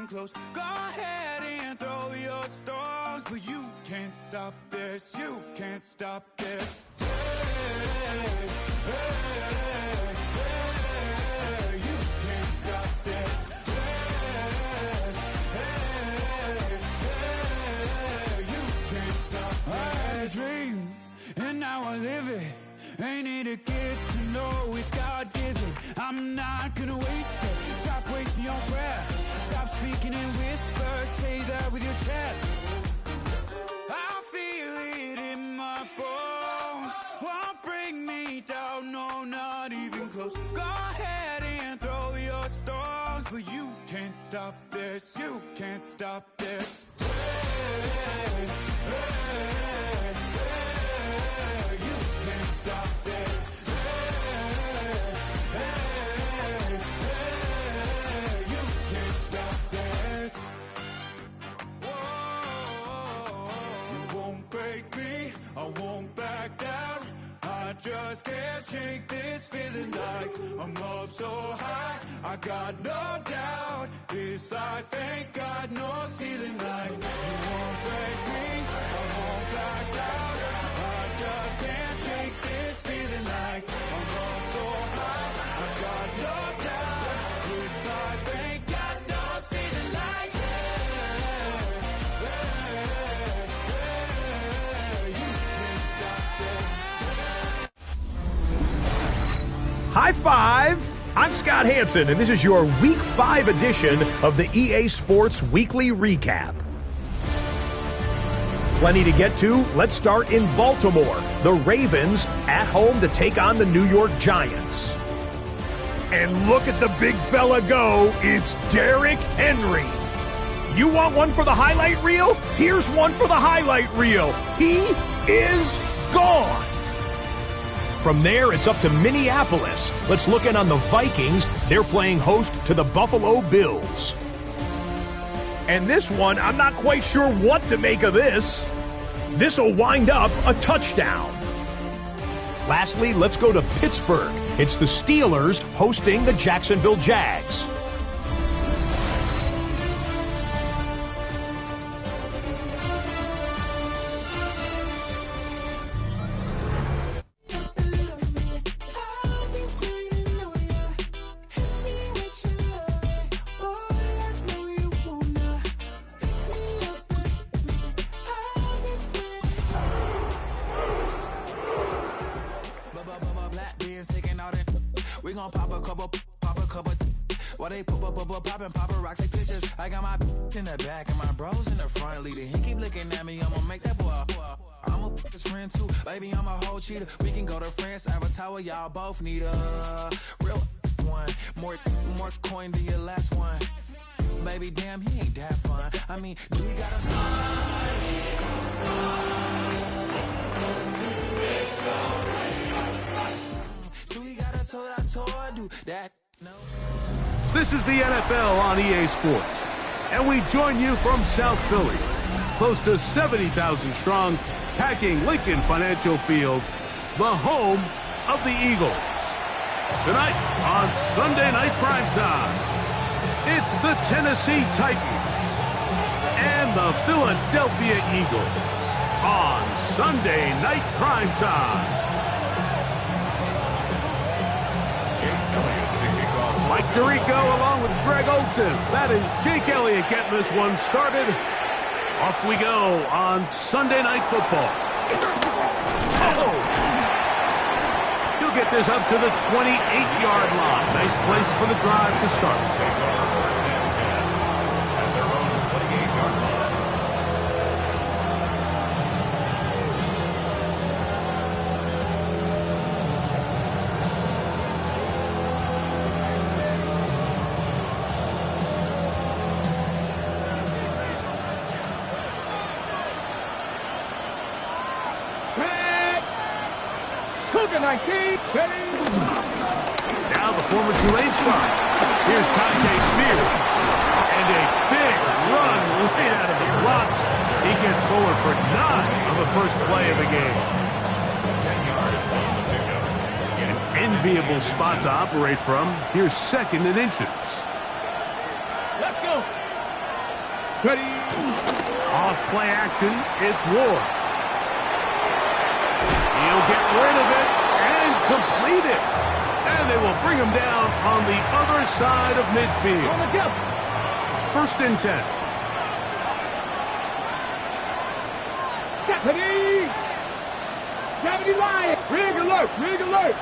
close. Go ahead and throw your stones, but you can't stop this. You can't stop this. Hey, hey, hey, you can't stop this. Hey, hey, hey, you can't stop this. I had a dream, and now I live it. Ain't it a gift to know it's God-given? I'm not gonna waste it. Stop wasting your breath. Stop speaking in whispers. Say that with your chest. I feel it in my bones. Won't bring me down, no, not even close. Go ahead and throw your stones, but you can't stop this. You can't stop this. Hey, hey, hey, you can't stop this. Hey, hey, hey, you can't stop this. Whoa, you won't break me, I won't back down. I just can't shake this feeling like I'm up so high. I got no doubt this life ain't got no ceiling like. You won't break me, I won't back down. I just can't shake this feeling like I'm up so high. I got no doubt this life ain't got no ceiling like. You can't stop this. High five! I'm Scott Hansen, and this is your Week 5 edition of the EA Sports Weekly Recap. Plenty to get to. Let's start in Baltimore. The Ravens at home to take on the New York Giants. And look at the big fella go. It's Derrick Henry. You want one for the highlight reel? Here's one for the highlight reel. He is gone. From there, it's up to Minneapolis. Let's look in on the Vikings. They're playing host to the Buffalo Bills. And this one, I'm not quite sure what to make of this. This'll wind up a touchdown. Lastly, let's go to Pittsburgh. It's the Steelers hosting the Jacksonville Jags. We gon' pop a couple. While they poppin' paparazzi pictures. I got my in the back and my bros in the front leader. He keep looking at me, I'ma make that boy. I'm a his friend too, baby, I'm a whole cheater. We can go to France, Avatar, y'all both need a real one. More coin than your last one. Baby, damn, he ain't that fun. I mean, do we got so I told you that no. This is the NFL on EA Sports, and we join you from South Philly, close to 70,000 strong, packing Lincoln Financial Field, the home of the Eagles. Tonight on Sunday Night Primetime, it's the Tennessee Titans and the Philadelphia Eagles on Sunday Night Primetime. Mike Tirico along with Greg Olson. That is Jake Elliott getting this one started. Off we go on Sunday Night Football. Oh! He'll get this up to the 28-yard line. Nice place for the drive to start. First and 10 at their own 28-yard line. Now the former Tulane star. Here's Tajay Spears. And a big run right out of the blocks. He gets forward for 9 on the first play of the game. 10 yards on the pickup. An enviable spot to operate from. Here's 2nd and inches. Let's go. Off play action, it's Ward. He'll get rid of it and complete it. And they will bring him down on the other side of midfield. 1st and 10. Deputy Lion! Rig alert! Rig alert!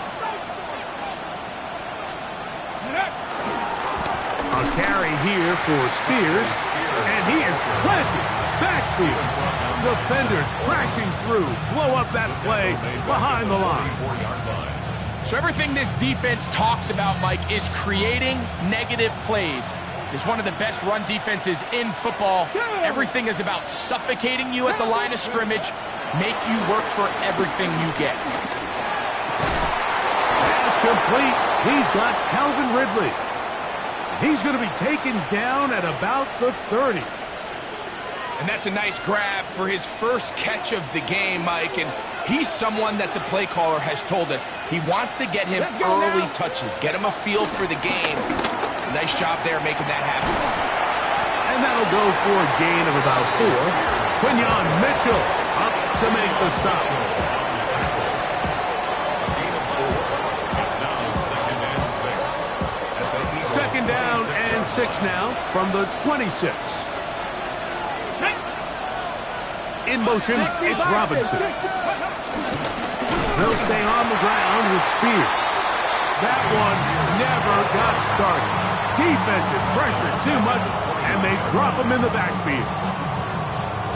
A carry here for Spears, and he is planted backfield. Defenders crashing through, blow up that play behind the line. So everything this defense talks about, Mike, is creating negative plays. It's one of the best run defenses in football. Everything is about suffocating you at the line of scrimmage, make you work for everything you get. Pass complete. He's got Calvin Ridley. He's going to be taken down at about the 30. And that's a nice grab for his first catch of the game, Mike. And he's someone that the play caller has told us he wants to get him early touches, get him a feel for the game. Nice job there making that happen. And that'll go for a gain of about 4. Quinyon Mitchell up to make the stop. Second down and 6 now from the 26. In motion, it's Robinson. They'll stay on the ground with Spears. That one never got started. Defensive pressure too much, and they drop him in the backfield.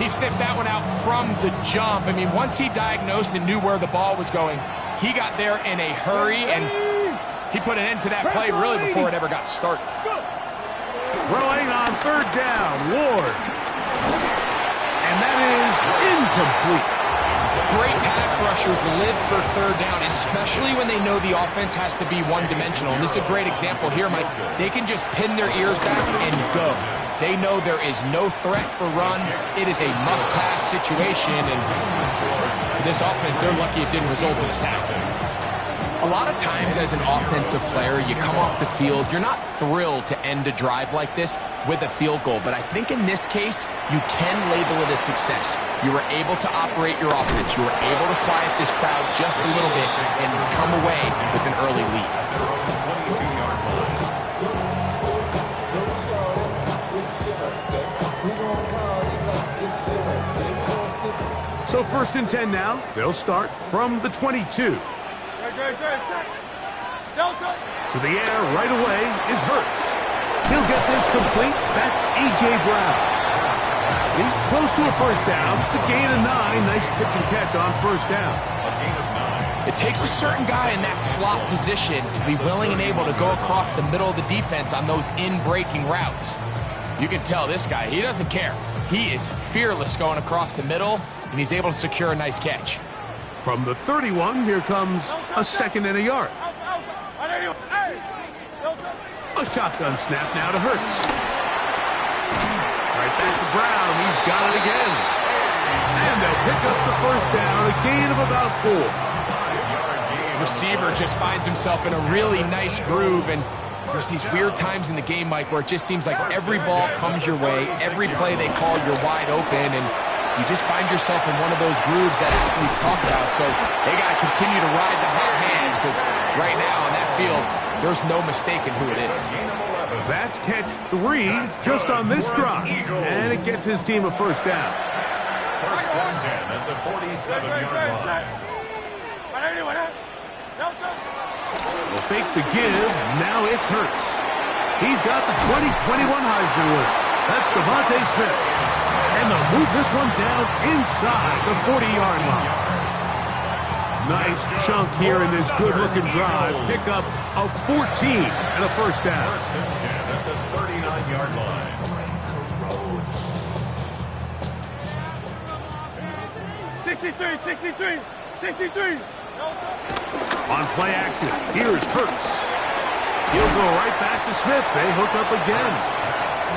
He sniffed that one out from the jump. I mean, once he diagnosed and knew where the ball was going, he got there in a hurry, and he put an end to that play really before it ever got started. Throwing on 3rd down, Ward. And that is incomplete. Great pass rushers live for 3rd down, especially when they know the offense has to be one-dimensional. And this is a great example here, Mike. They can just pin their ears back and go. They know there is no threat for run. It is a must-pass situation, and for this offense, they're lucky it didn't result in a sack. A lot of times as an offensive player, you come off the field, you're not thrilled to end a drive like this with a field goal. But I think in this case, you can label it a success. You were able to operate your offense. You were able to quiet this crowd just a little bit and come away with an early lead. So 1st and 10 now. They'll start from the 22. To the air right away is Hurts. He'll get this complete. That's A.J. Brown. He's close to a 1st down. It's a gain of 9. Nice pitch and catch on 1st down. It takes a certain guy in that slot position to be willing and able to go across the middle of the defense on those in-breaking routes. You can tell this guy, he doesn't care. He is fearless going across the middle, and he's able to secure a nice catch. From the 31, here comes a 2nd and a yard. A shotgun snap now to Hurts. Right back to Brown. He's got it again. And they'll pick up the 1st down, a gain of about 4. Receiver just finds himself in a really nice groove, and there's these weird times in the game, Mike, where it just seems like every ball comes your way, every play they call, you're wide open, and you just find yourself in one of those grooves that athletes talk about. So they got to continue to ride the hot hand, because right now on that field, there's no mistaking who it is. That's catch 3 just on this drive, and it gets his team a 1st down. 1st and 10 at the 47-yard line. Will fake the give. Now it's Hurts. He's got the 2021 Heisman winner. That's Devontae Smith. And they'll move this one down inside the 40-yard line. Nice chunk here in this good-looking drive. Pick up of 14 and a 1st down. 1st and 10 at the 39-yard line. 63. On play action, here's Hurts. He'll go right back to Smith. They hook up again.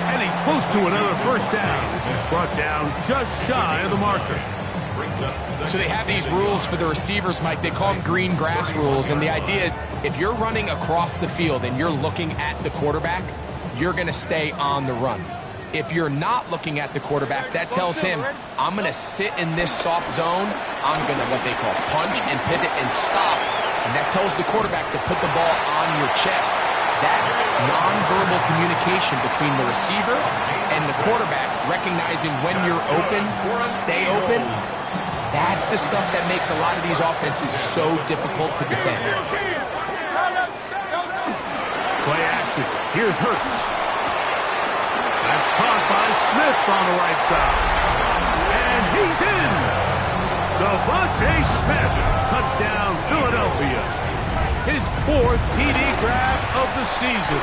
And he's close to another 1st down. He's brought down just shy of the marker. So they have these rules for the receivers, Mike. They call them green grass rules. And the idea is if you're running across the field and you're looking at the quarterback, you're going to stay on the run. If you're not looking at the quarterback, that tells him, I'm going to sit in this soft zone. I'm going to what they call punch and pivot and stop. And that tells the quarterback to put the ball on your chest. That nonverbal communication between the receiver and the quarterback, recognizing when you're open, stay open, that's the stuff that makes a lot of these offenses so difficult to defend. Play action. Here's Hurts. That's caught by Smith on the right side. And he's in. Devontae Smith. Touchdown, Philadelphia. His 4th TD grab of the season.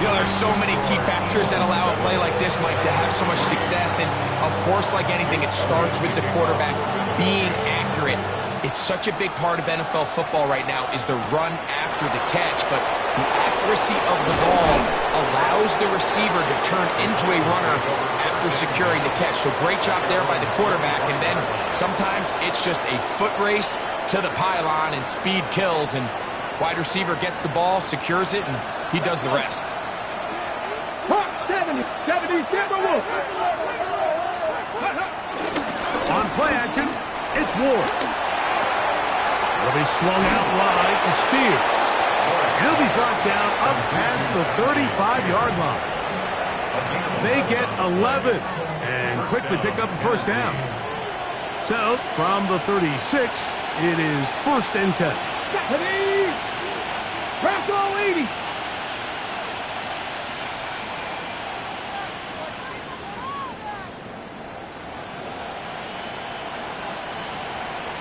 You know, there's so many key factors that allow a play like this, Mike, to have so much success. And, of course, like anything, it starts with the quarterback being accurate. It's such a big part of NFL football right now is the run after the catch. But the accuracy of the ball allows the receiver to turn into a runner after securing the catch. So great job there by the quarterback. And then sometimes it's just a foot race to the pylon and speed kills. And wide receiver gets the ball, secures it, and he does the rest. 70, Timberwolves. On play action, it's Ward. It'll be swung out wide to Spears. He'll be brought down up past the 35-yard line. They get 11 and quickly pick up the first down. So, from the 36, it is 1st and 10. Press all 80.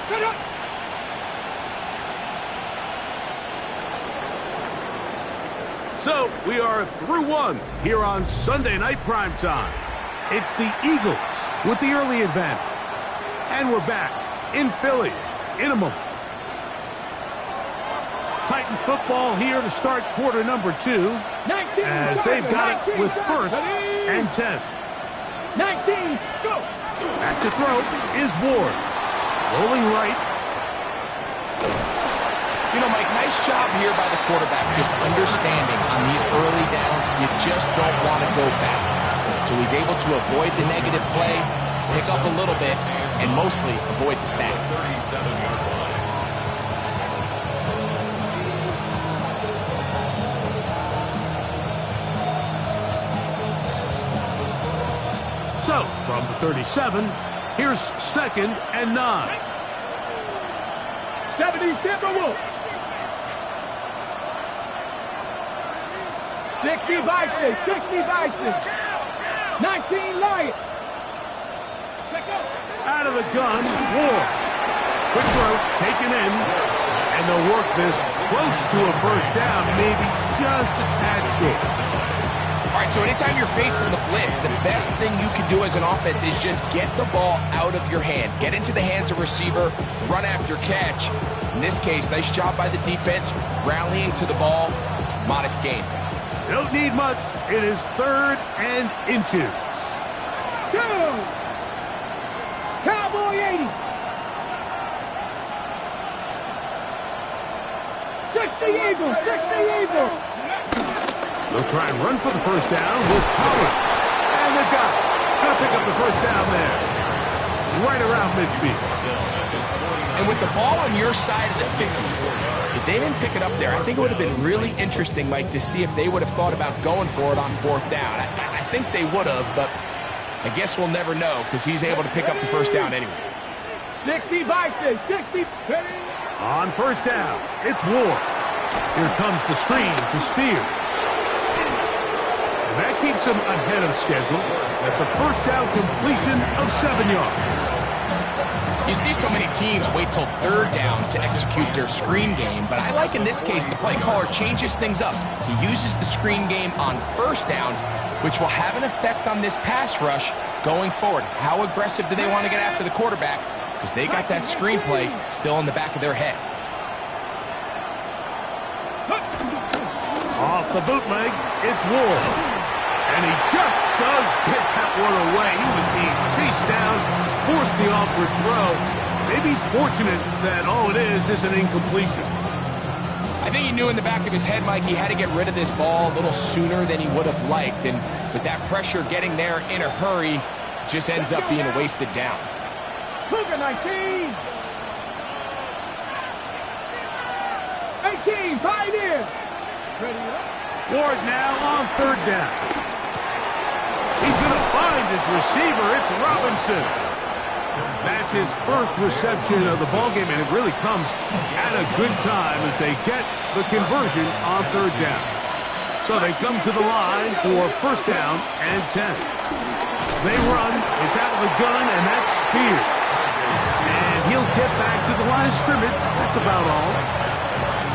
Set up. So, we are through one here on Sunday Night Primetime. It's the Eagles with the early advantage. And we're back in Philly in a moment. Titans football here to start quarter number 2 as they've got it with 1st and 10. 19, go. Back to throw is Ward. Rolling right. You know, Mike, nice job here by the quarterback, just understanding on these early downs, you just don't want to go backwards. So he's able to avoid the negative play, pick up a little bit, and mostly avoid the sack. So, from the 37, here's 2nd and 9. 70 Timberwolves. 60 Vikings, 60 Vikings. 19 Lions. Out of the gun, Ward. Quick throw, taken in, and they'll work this close to a first down, maybe just a tad short. All right, so anytime you're facing the blitz, the best thing you can do as an offense is just get the ball out of your hand. Get into the hands of receiver, run after catch. In this case, nice job by the defense, rallying to the ball. Modest gain. Don't need much. It is 3rd and inches. Go! Cowboy 80. 60 Eagles, 60 Eagles. They'll try and run for the first down with Pollard. And they've got it. Gonna pick up the first down there. Right around midfield. And with the ball on your side of the 50, if they didn't pick it up there, I think it would have been really interesting, Mike, to see if they would have thought about going for it on 4th down. I think they would have, but I guess we'll never know because he's able to pick up the first down anyway. 60 Vikings, 60. On first down, it's Ward. Here comes the screen to Spears. And that keeps him ahead of schedule. That's a first down completion of 7 yards. You see so many teams wait till 3rd down to execute their screen game, but I like in this case the play caller changes things up. He uses the screen game on 1st down, which will have an effect on this pass rush going forward. How aggressive do they want to get after the quarterback? Because they got that screenplay still in the back of their head. Off the bootleg, it's Ward. And he just does get that one away. He was being chased down, forced the awkward throw. Maybe he's fortunate that all it is an incompletion. I think he knew in the back of his head, Mike, he had to get rid of this ball a little sooner than he would have liked. And with that pressure getting there in a hurry, it just ends up being a wasted down. Cougar 19. 18, Pioneer. Ready up. Ward now on third down. He's going to find his receiver. It's Robinson. That's his first reception of the ballgame, and it really comes at a good time as they get the conversion on third down. So they come to the line for first down and 10. They run. It's out of the gun, and that's Spears. And he'll get back to the line of scrimmage. That's about all.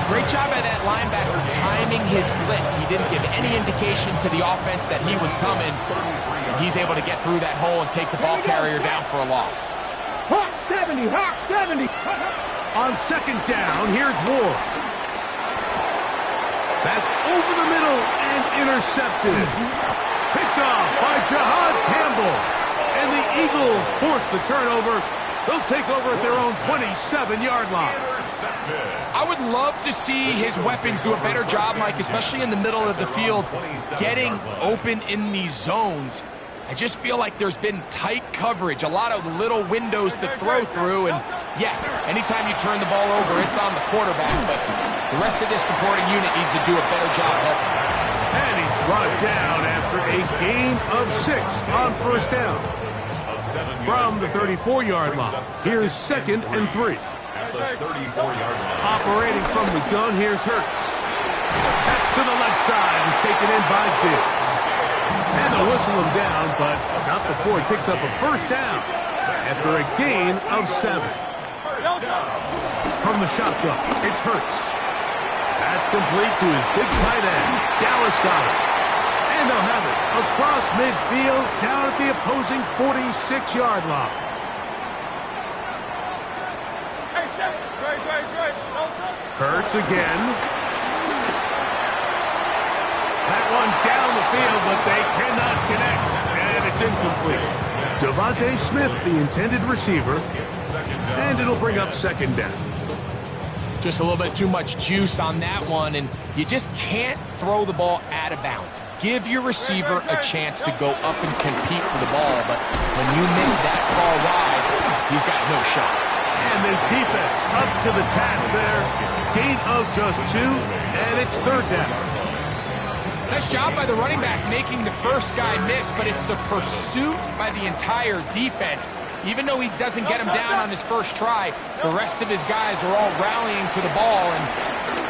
Great job by that linebacker timing his blitz. He didn't give any indication to the offense that he was coming. And he's able to get through that hole and take the ball carrier down for a loss. Hawk 70, Hawk 70. On second down, here's Ward. That's over the middle and intercepted. Picked off by Jahad Campbell. And the Eagles force the turnover. They'll take over at their own 27-yard line. I would love to see his weapons do a better job, Mike, especially in the middle of the field, getting open in these zones. I just feel like there's been tight coverage, a lot of little windows to throw through, and yes, anytime you turn the ball over, it's on the quarterback, but the rest of this supporting unit needs to do a better job helping. And he's brought down after a gain of 6 on first down. From the 34-yard line, here's 2nd and 3. Operating from the gun, here's Hurts. That's to the left side and taken in by Diggs. And they'll whistle him down, but not before he picks up a first down after a gain of 7. From the shotgun, it's Hurts. That's complete to his big tight end, Dallas Goedert. And they'll have it across midfield down at the opposing 46-yard line. Hurts again. That one down the field, but they cannot connect. And it's incomplete. Devontae Smith, the intended receiver. And it'll bring up second down. Just a little bit too much juice on that one, and you just can't throw the ball out of bounds. Give your receiver a chance to go up and compete for the ball, but when you miss that far wide, he's got no shot. And this defense up to the task there. Gain of just 2, and it's third down. Nice job by the running back making the first guy miss, but it's the pursuit by the entire defense. Even though he doesn't get him down on his first try, the rest of his guys are all rallying to the ball, and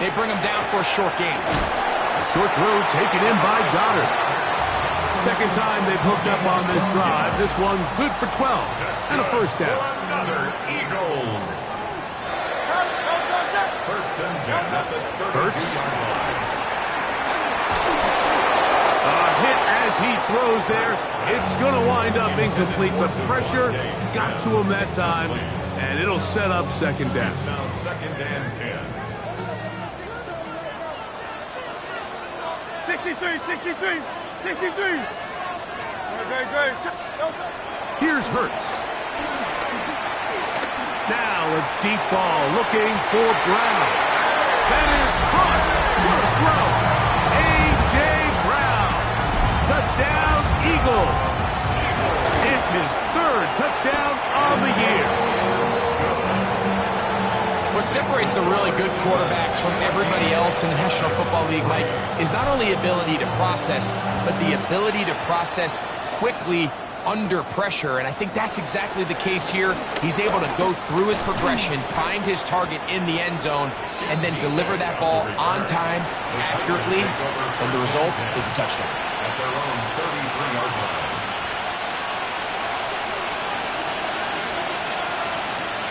they bring him down for a short gain. A short throw taken in by Goddard. Second time they've hooked up on this drive. This one good for 12 and a first down. Another Eagles. First and 10 at the 32-yard line. A hit as he throws there. It's going to wind up incomplete. The pressure got to him that time, and it'll set up second down. It's now second and 10. 63. Great. Here's Hurts. Now a deep ball looking for Brown. That is caught. What a throw. A.J. Brown. Touchdown, Eagles. It's his third touchdown of the year. What separates the really good quarterbacks from everybody else in the National Football League, Mike, is not only ability to process, but the ability to process quickly under pressure, and I think that's exactly the case here. He's able to go through his progression, find his target in the end zone, and then deliver that ball on time, accurately, and the result is a touchdown. At their own 33-yard line.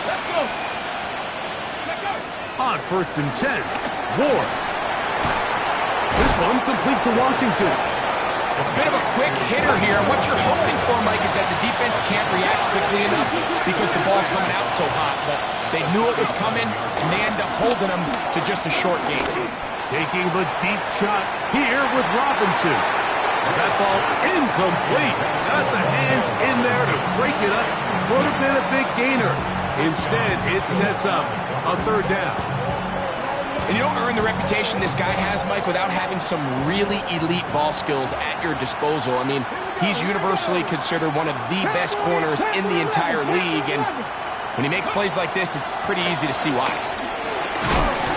Let's go. On first and 10, Ward. This one complete to Washington. A bit of a quick hitter here. What you're hoping for, Mike, is that the defense can't react quickly enough because the ball's coming out so hot. But they knew it was coming, and they end up holding them to just a short gain. Taking the deep shot here with Robinson. That ball incomplete. Got the hands in there to break it up. Would have been a big gainer. Instead, it sets up a third down. And you don't earn the reputation this guy has, Mike, without having some really elite ball skills at your disposal. I mean, he's universally considered one of the best corners in the entire league, and when he makes plays like this, it's pretty easy to see why.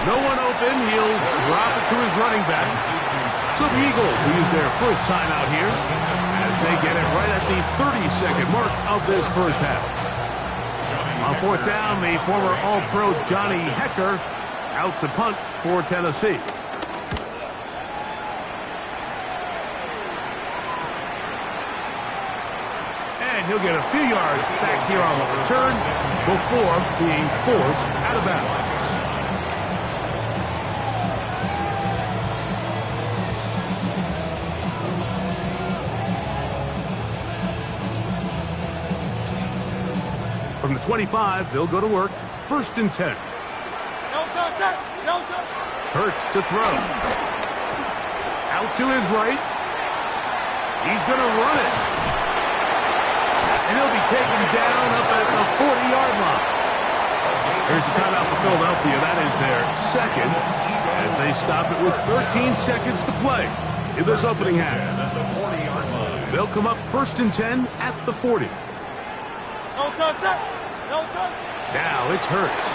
No one open. He'll drop it to his running back. So the Eagles will use their first timeout here as they get it right at the 30-second mark of this first half. On fourth down, the former All-Pro Johnny Hecker out to punt for Tennessee. And he'll get a few yards back here on the return before being forced out of bounds. From the 25, they'll go to work. 1st and 10. Hurts to throw. Out to his right. He's going to run it. And he'll be taken down up at the 40-yard line. Here's a timeout for Philadelphia. That is their second as they stop it with 13 seconds to play in this opening half. They'll come up 1st and 10 at the 40. Now it's Hurts.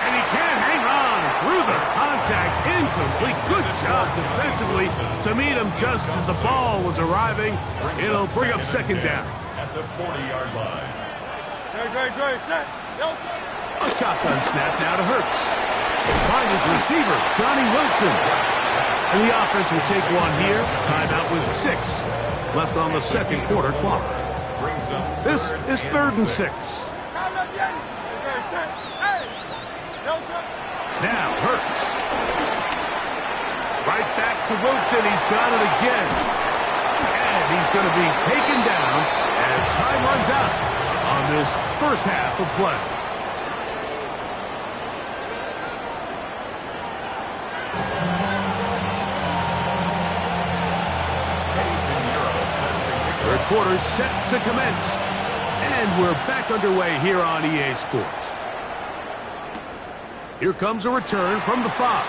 And he can't hang on through the contact. Incomplete. Good job defensively to meet him just as the ball was arriving. It'll bring up 2nd down. At the 40-yard line. A shotgun snap now to Hurts. Find his receiver, Johnny Wilson. And the offense will take one here. Timeout with 6 left on the second quarter clock. This is 3rd and 6. Now Hurts. Right back to Wilson. He's got it again. And he's going to be taken down as time runs out on this first half of play. Third quarter set to commence. And we're back underway here on EA Sports. Here comes a return from the 5.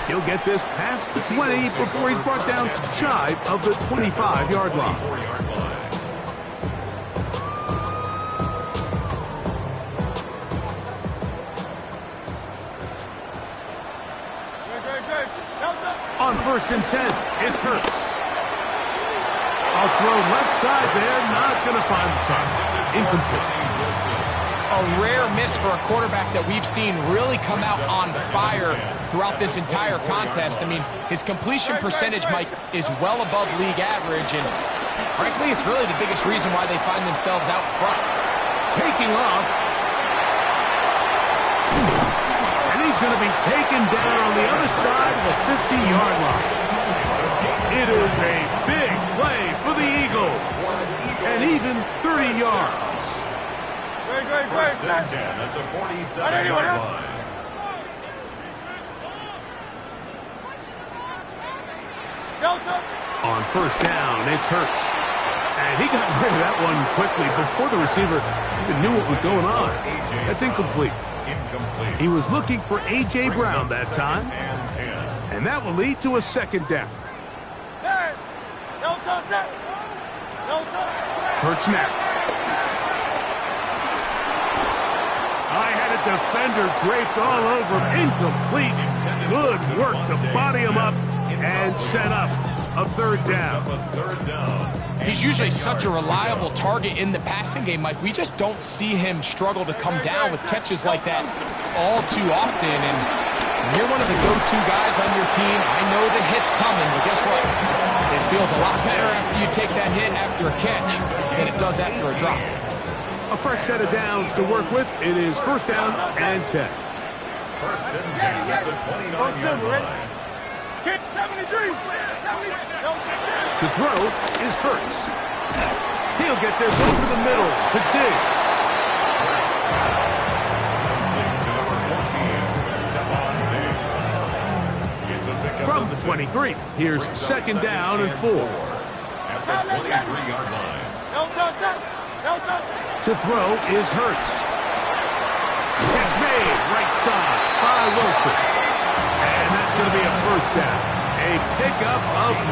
He'll get this past the 20 before he's brought down shy of the 25-yard line. On 1st and 10, it's Hurts. I'll throw left side there, not going to find the target. Incomplete. A rare miss for a quarterback that we've seen really come out on fire throughout this entire contest. I mean, his completion percentage, Mike, is well above league average, and frankly, it's really the biggest reason why they find themselves out front. Taking off. And he's going to be taken down on the other side of the 50-yard line. It is a big play for the Eagles. And even 30 yards. First and 10 at the 47-yard line. On 1st down, it's Hurts. And he got rid of that one quickly before the receiver even knew what was going on. That's incomplete. He was looking for A.J. Brown that time. And that will lead to a 2nd down. Hurts now. I had a defender draped all over him. Incomplete. Good work to body him up and set up a 3rd down. He's usually such a reliable target in the passing game, Mike. We just don't see him struggle to come down with catches like that all too often. And you're one of the go-to guys on your team. I know the hit's coming, but guess what? It feels a lot better after you take that hit after a catch than it does after a drop. A fresh set of downs to work with. It is 1st down and 10. 1st and 10 at the 29-yard line. To throw is Hurts. He'll get this over the middle to Diggs. From the 23, here's 2nd down and 4. At the 23-yard line. To throw is Hurts. Catch made, right inside by Wilson. And that's going to be a first down. A pickup of 9.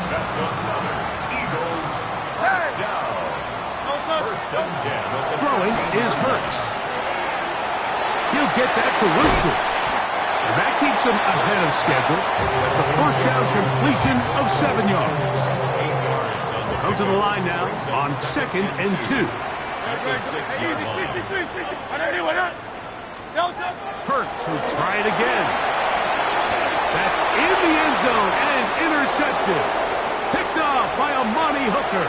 That's another Eagles first down. First and 10. Throwing is Hurts. He'll get that to Wilson. And that keeps him ahead of schedule. That's a first down completion of 7 yards. Comes to the line now on 2nd and 2. Hurts will try it again. That's in the end zone and intercepted. Picked off by Amani Hooker.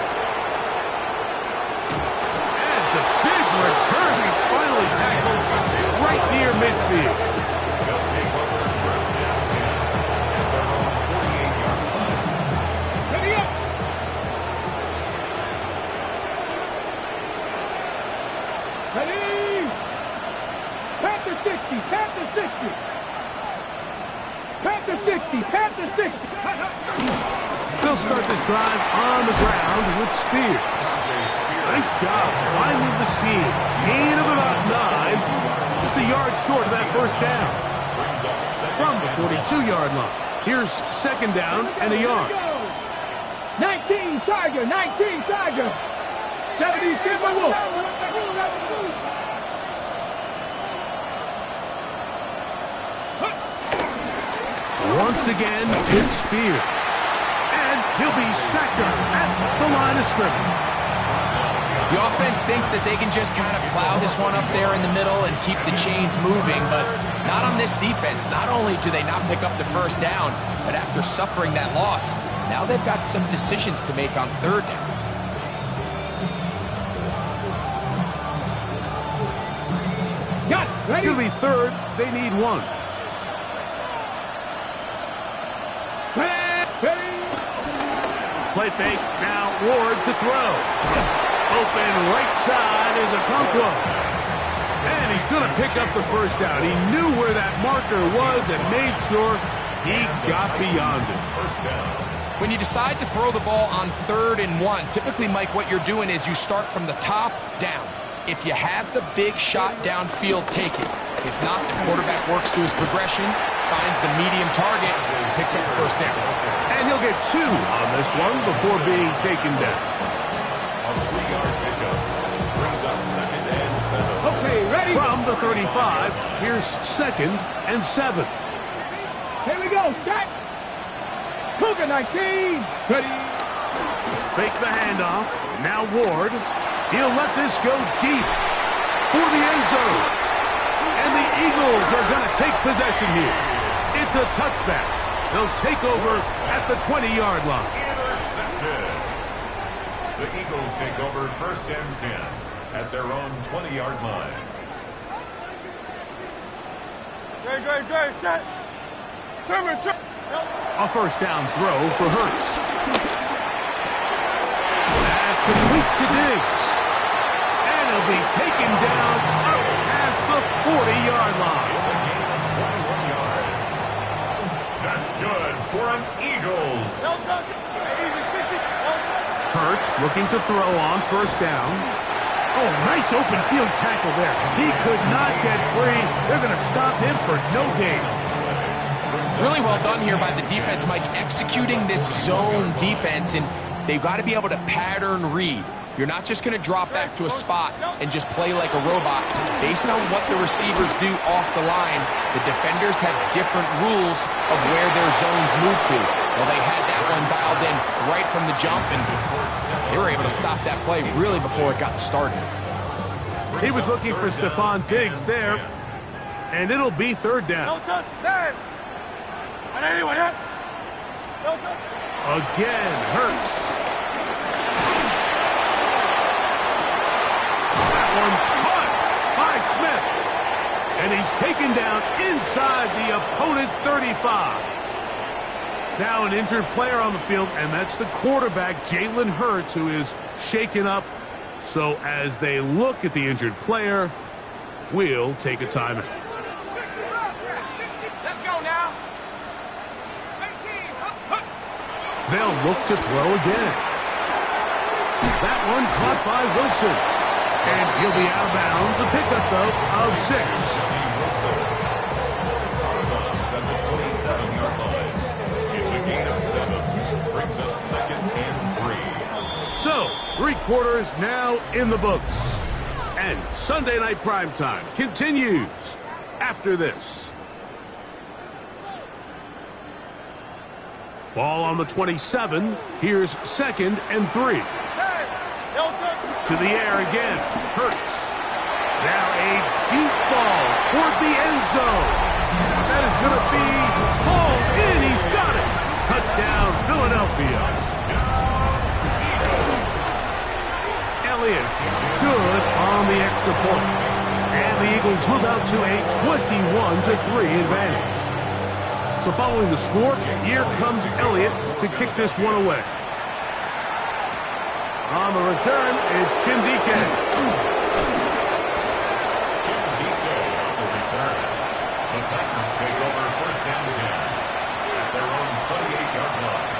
And a big return. He finally tackles right near midfield. They'll take over first down 10 at their own 48-yard line. Ready up. Ready. Panther 60. Panther 60. Panther 60. Panther 60. They'll start this drive on the ground with Spears. Nice job finding the seam. Gain of about 9. Just a yard short of that first down. From the 42-yard line. Here's 2nd down and a yard. 19 Tiger. 19 Tiger. 70 Timberwolf. Once again, it's Spears. And he'll be stacked up at the line of scrimmage. The offense thinks that they can just kind of plow this one up there in the middle and keep the chains moving, but not on this defense. Not only do they not pick up the first down, but after suffering that loss, now they've got some decisions to make on 3rd down. Got it. Ready? It'll be 3rd. They need 1. Ready. Play fake. Now Ward to throw. Open right side is Okonkwo. And he's going to pick up the first down. He knew where that marker was and made sure he got beyond it. First down. When you decide to throw the ball on 3rd and 1, typically, Mike, what you're doing is you start from the top down. If you have the big shot downfield, take it. If not, the quarterback works through his progression, finds the medium target, picks up the first down. And he'll get 2 on this one before being taken down. A 3-yard pickup brings up 2nd and 7. Okay, ready? From the 35, here's 2nd and 7. Here we go. Set. Cougar 19. Ready. Fake the handoff. Now Ward. He'll let this go deep for the end zone. And the Eagles are going to take possession here. It's a touchback. They'll take over at the 20-yard line. Intercepted. The Eagles take over first and 10 at their own 20-yard line. Ready, set. Turn. A first down throw for Hurts. That's complete to Diggs. And he'll be taken down up past the 40-yard line. It's a gain of 21 yards. That's good for an Eagles. Hurts looking to throw on first down. Oh, nice open field tackle there. He could not get free. They're going to stop him for no gain. Really well done here by the defense, Mike, executing this zone defense, and they've got to be able to pattern read. You're not just going to drop back to a spot and just play like a robot. Based on what the receivers do off the line, the defenders have different rules of where their zones move to. Well, they had that one dialed in right from the jump, and they were able to stop that play really before it got started. He was looking for Stephon Diggs there, and it'll be 3rd down. Again, Hurts. That one caught by Smith. And he's taken down inside the opponent's 35. Now an injured player on the field, and that's the quarterback, Jalen Hurts, who is shaken up. So as they look at the injured player, we'll take a timeout. Let's go now. They'll look to throw again. That one caught by Wilson. And he'll be out of bounds. A pickup, though, of 6. At the 27-yard line. It's a gain of 7. Brings up 2nd and 3. So, 3 quarters now in the books. And Sunday Night Primetime continues after this. Ball on the 27. Here's 2nd and 3. To the air again. Hurts. Now a deep ball toward the end zone. That is going to be hauled in. He's got it. Touchdown, Philadelphia. Elliott, good on the extra point. And the Eagles move out to a 21-3 advantage. So following the score, here comes Elliott to kick this one away. On the return, it's Jim Dike. The Titans take over 1st down 10 at their own 28-yard line.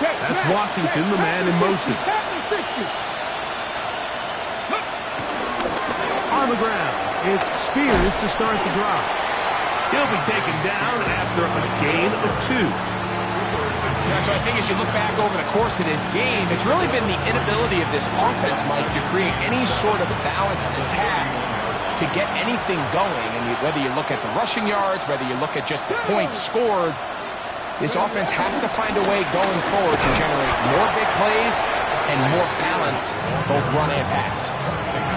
That's Washington, the man in motion. On the ground, it's Spears to start the drive. He'll be taken down after a gain of 2. Yeah, so I think as you look back over the course of this game, it's really been the inability of this offense, Mike, to create any sort of balanced attack to get anything going. And whether you look at the rushing yards, whether you look at just the points scored, this offense has to find a way going forward to generate more big plays and more balance, both run and pass.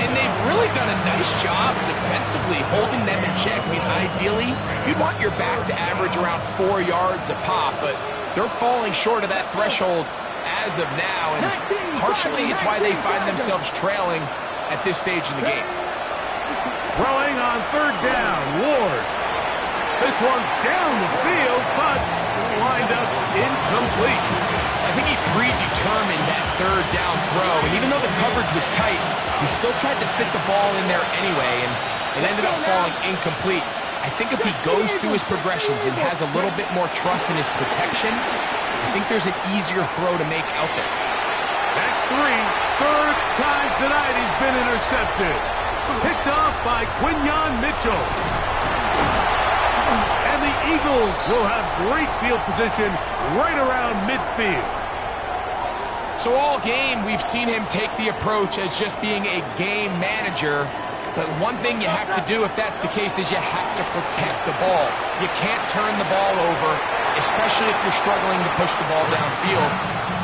And they've really done a nice job defensively holding them in check. I mean, ideally, you'd want your back to average around 4 yards a pop, but they're falling short of that threshold as of now, and partially it's why they find themselves trailing at this stage in the game. Throwing on 3rd down, Ward. This one down the field, but lined up incomplete. I think he predetermined that 3rd down throw, and even though the coverage was tight, he still tried to fit the ball in there anyway, and it ended up falling incomplete. I think if he goes through his progressions and has a little bit more trust in his protection, I think there's an easier throw to make out there. That's 3. 3rd time tonight he's been intercepted. Picked off by Quinyon Mitchell. And the Eagles will have great field position right around midfield. So all game, we've seen him take the approach as just being a game manager. But one thing you have to do if that's the case is you have to protect the ball. You can't turn the ball over, especially if you're struggling to push the ball downfield.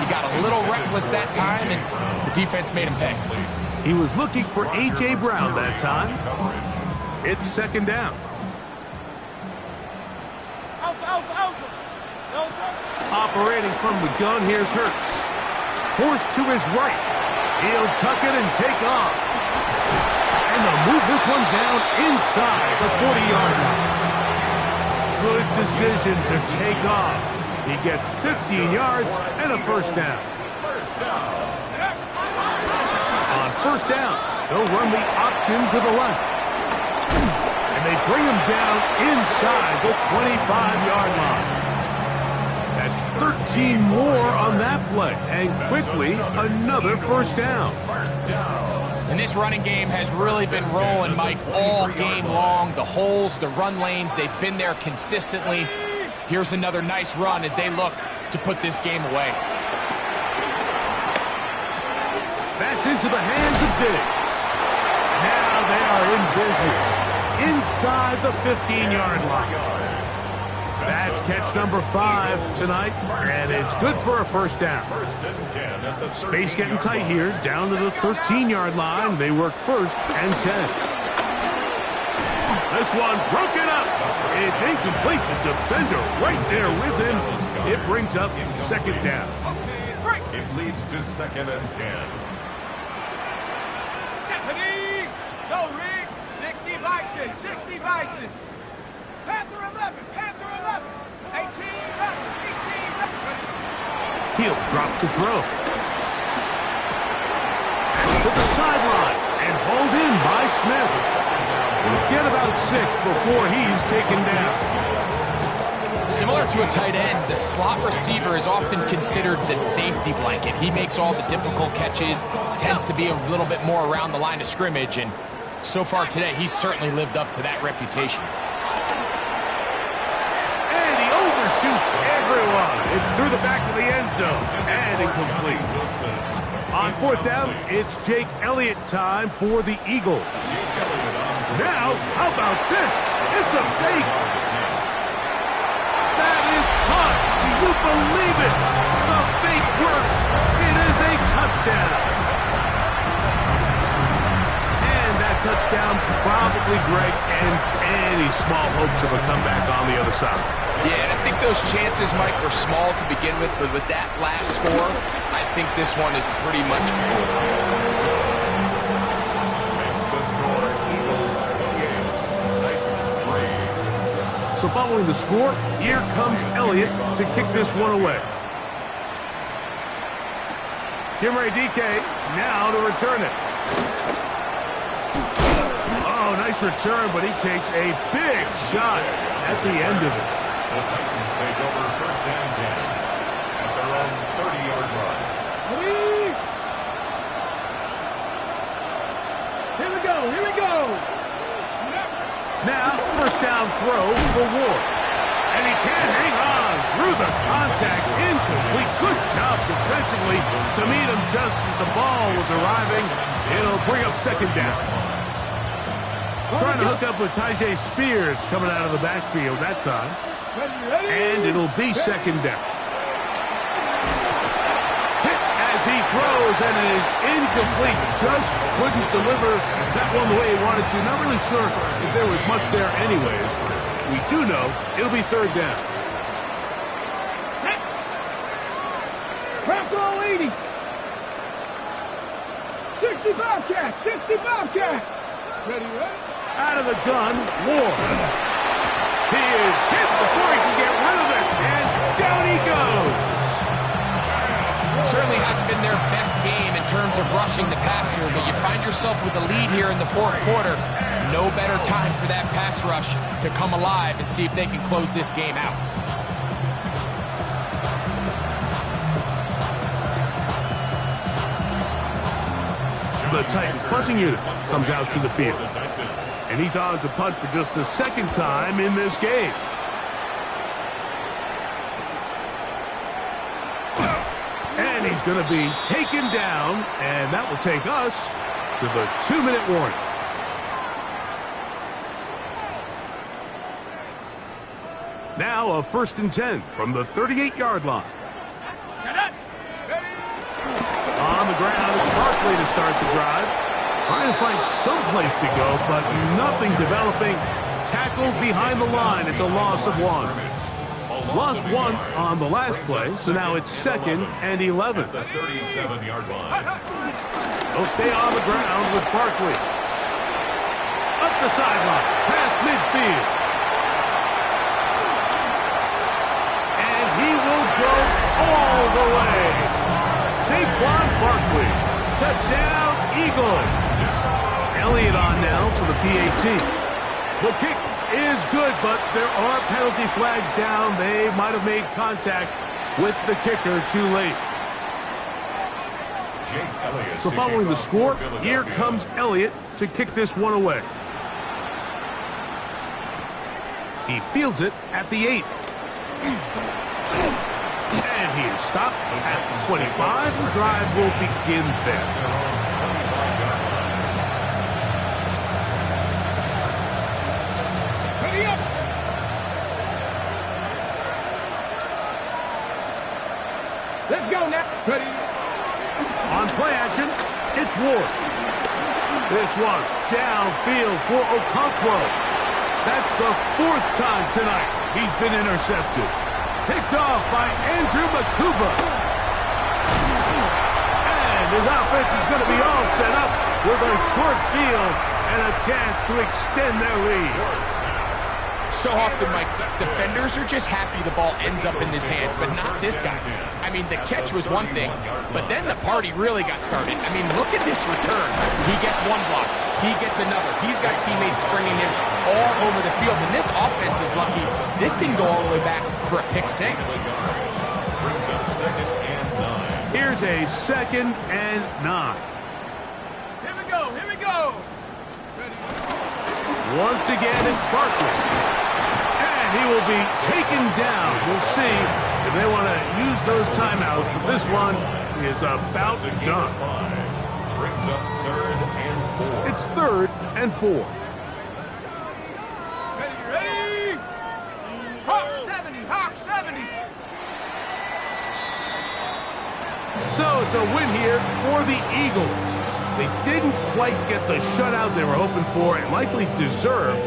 He got a little reckless that time, and the defense made him pay. He was looking for A.J. Brown that time. It's 2nd down. Operating from the gun, here's Hurts. Forced to his right. He'll tuck it and take off. And they'll move this one down inside the 40-yard line. Good decision to take off. He gets 15 yards and a 1st down. On 1st down, they'll run the option to the left. And they bring him down inside the 25-yard line. That's 13 more on that play. And quickly, another 1st down. And this running game has really been rolling, Mike, all game long. The holes, the run lanes, they've been there consistently. Here's another nice run as they look to put this game away. That's into the hands of Diggs. Now they are in business inside the 15-yard line. That's catch number 5 tonight, and it's good for a 1st down. Space getting tight here, down to the 13-yard line. They work 1st and 10. This one broken up. It's incomplete. The defender right there with him. It brings up 2nd down. It leads to 2nd and 10. Go, Rick. 60 Bison, 60 Bison. Panther 11, Panther 11. 18 left, 18 left. He'll drop the throw. To the sideline and hauled in by Smith. Get about 6 before he's taken down. Similar to a tight end, the slot receiver is often considered the safety blanket. He makes all the difficult catches, tends to be a little bit more around the line of scrimmage, and so far today, he's certainly lived up to that reputation. And he overshoots everyone. It's through the back of the end zone and incomplete. On 4th down, it's Jake Elliott time for the Eagles. Now, how about this? It's a fake. That is caught. Do you believe it? The fake works. It is a touchdown. And that touchdown probably, Greg, ends any small hopes of a comeback on the other side. Yeah, and I think those chances, Mike, were small to begin with, but with that last score, I think this one is pretty much over. So following the score, here comes Elliott to kick this one away. Jimmy DK now to return it. Oh, nice return, but he takes a big shot at the end of it. The Titans take over 1st and 10 at their own 30-yard line. Here we go, here we go. Now, 1st down throw for Ward. And he can hang on through the contact. Incomplete. Good job defensively to meet him just as the ball was arriving. It'll bring up 2nd down. Trying to hook up with Tyjae Spears coming out of the backfield that time. And it'll be 2nd down. Hit as he throws, and it is incomplete. Just couldn't deliver that one the way he wanted to. Not really sure if there was much there anyways. We do know it'll be 3rd down. Crack roll 80. 60 Bobcat, 60 Bobcat. Ready, right? Out of the gun, Ward. He is hit before he can get rid of it, and down he goes. Certainly hasn't been their best game in terms of rushing the passer, but you find yourself with a lead here in the 4th quarter. No better time for that pass rush to come alive and see if they can close this game out. The Titans punting unit comes out to the field. And he's on to punt for just the 2nd time in this game. And he's going to be taken down, and that will take us to the 2-minute warning. Now a 1st and 10 from the 38-yard line. On the ground, it's Barkley to start the drive. Trying to find some place to go, but nothing developing. Tackled behind the line. It's a loss of 1. Lost 1 on the last play, so now it's 2nd and 11. The 37-yard line. They'll stay on the ground with Barkley. Up the sideline, past midfield. And he will go all the way. Saquon Barkley. Touchdown, Eagles. Elliott on now for the PAT. The kick is good, but there are penalty flags down. They might have made contact with the kicker too late. So following the score, here comes Elliott to kick this one away. He fields it at the 8. And he is stopped at 25. The drive will begin there. Ready up. Let's go now. Ready. On play action, it's Ward. This one downfield for Okonkwo. That's the 4th time tonight he's been intercepted. Picked off by Andrew Makuba. And his offense is going to be all set up with a short field and a chance to extend their lead. So often, Mike, defenders are just happy the ball ends up in his hands, but not this guy. I mean, the catch was one thing, but then the party really got started. I mean, look at this return. He gets one block, he gets another. He's got teammates springing him all over the field, and this offense is lucky. This didn't go all the way back for a pick six. Brings up 2nd and 9. Here's a 2nd and 9. Here we go. Here we go. Once again, it's Barkley. And he will be taken down. We'll see if they want to use those timeouts. But this one is about done. Brings up 3rd and 4. It's 3rd and 4. Ready? Hawk 70. Hawk 70. So it's a win here for the Eagles. They didn't quite get the shutout they were hoping for and likely deserved.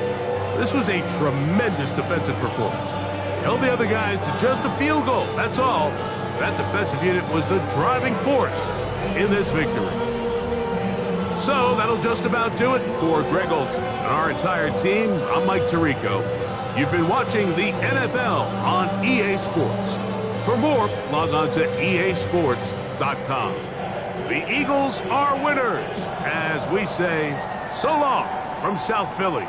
This was a tremendous defensive performance. They held the other guys to just a field goal, that's all. That defensive unit was the driving force in this victory. So that'll just about do it for Greg Olson and our entire team. I'm Mike Tirico. You've been watching the NFL on EA Sports. For more, log on to easports.com. The Eagles are winners, as we say, so long from South Philly.